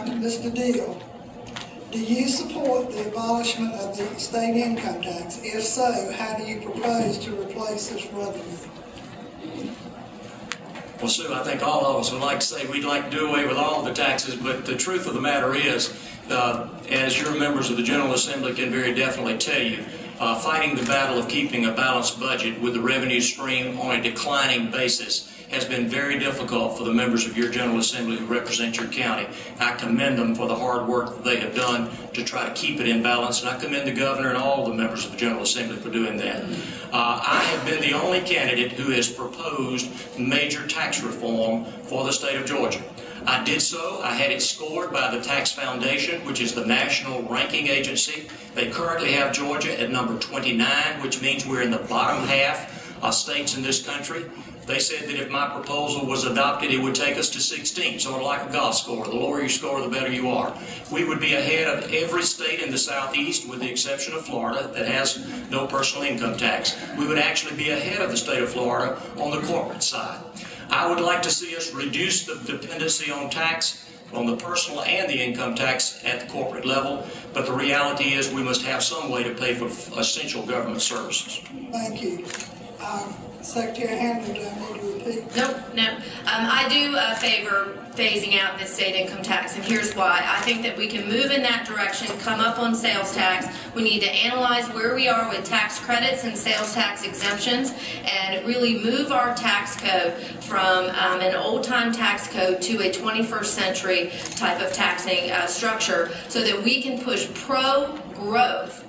Mr. Deal, do you support the abolishment of the state income tax? If so, how do you propose to replace this revenue? Well, Sue, I think all of us would like to say we'd like to do away with all the taxes, but the truth of the matter is, as your members of the General Assembly can very definitely tell you, fighting the battle of keeping a balanced budget with the revenue stream on a declining basis has been very difficult for the members of your General Assembly who represent your county. I commend them for the hard work that they have done to try to keep it in balance, and I commend the governor and all the members of the General Assembly for doing that. I have been the only candidate who has proposed major tax reform for the state of Georgia. I did so. I had it scored by the Tax Foundation, which is the national ranking agency. They currently have Georgia at number 29, which means we're in the bottom half of states in this country. They said that if my proposal was adopted, it would take us to 16, sort of like a golf score. The lower you score, the better you are. We would be ahead of every state in the Southeast, with the exception of Florida, that has no personal income tax. We would actually be ahead of the state of Florida on the corporate side. I would like to see us reduce the dependency on tax, on the personal and the income tax at the corporate level, but the reality is we must have some way to pay for essential government services. Thank you. Secretary Handler, do I need to repeat? Nope, no. I do favor phasing out this state income tax, and here's why. I think that we can move in that direction, come up on sales tax. We need to analyze where we are with tax credits and sales tax exemptions, and really move our tax code from an old-time tax code to a 21st century type of taxing structure, so that we can push pro-growth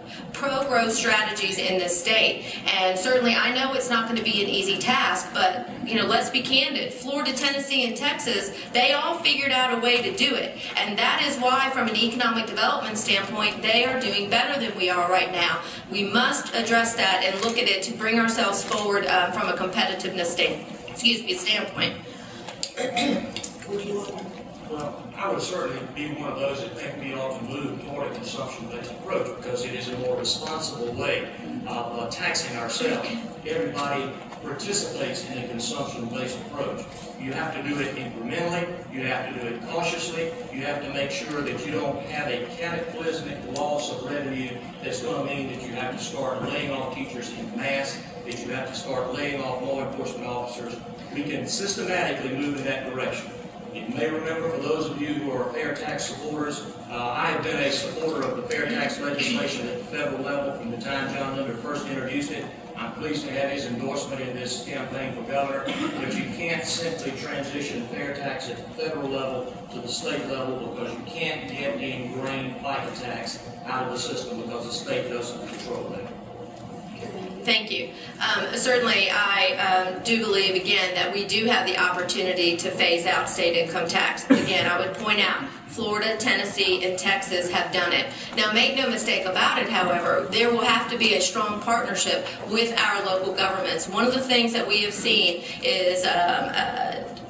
strategies in this state. And certainly I know it's not going to be an easy task, but let's be candid. Florida, Tennessee, and Texas, they all figured out a way to do it. And that is why, from an economic development standpoint, they are doing better than we are right now. We must address that and look at it to bring ourselves forward from a competitiveness standpoint. Well, I would certainly be one of those that think we ought to move toward a consumption-based approach, because it is a more responsible way of taxing ourselves. Everybody participates in a consumption-based approach. You have to do it incrementally, you have to do it cautiously, you have to make sure that you don't have a cataclysmic loss of revenue that's going to mean that you have to start laying off teachers en masse, that you have to start laying off law enforcement officers. We can systematically move in that direction. You may remember, for those of you who are fair tax supporters, I have been a supporter of the fair tax legislation at the federal level from the time John Linder first introduced it. I'm pleased to have his endorsement in this campaign for governor, but you can't simply transition fair tax at the federal level to the state level, because you can't get the ingrained FICA tax out of the system, because the state doesn't control that. Thank you. Certainly, I do believe, again, that we do have the opportunity to phase out state income tax. Again, I would point out, Florida, Tennessee, and Texas have done it. Now, make no mistake about it, however, there will have to be a strong partnership with our local governments. One of the things that we have seen is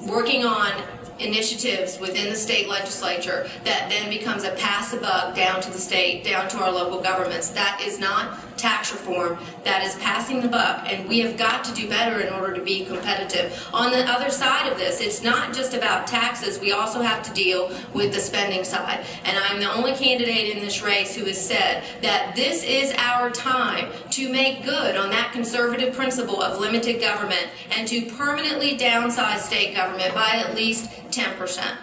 working on initiatives within the state legislature that then becomes a pass the buck down to the state, down to our local governments. That is not tax reform. That is passing the buck, and we have got to do better in order to be competitive. On the other side of this, it's not just about taxes. We also have to deal with the spending side, and I'm the only candidate in this race who has said that this is our time to make good on that conservative principle of limited government and to permanently downsize state government by at least 10%.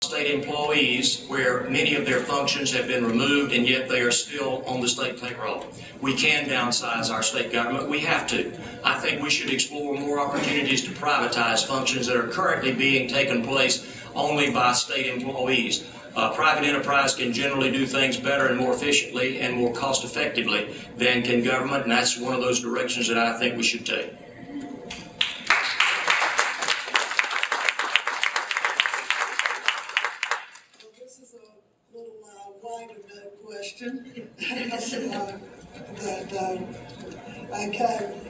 State employees, where many of their functions have been removed and yet they are still on the state payroll. We can downsize our state government. We have to. I think we should explore more opportunities to privatize functions that are currently being taken place only by state employees. Private enterprise can generally do things better and more efficiently and more cost effectively than can government, and that's one of those directions that I think we should take. Question. Okay.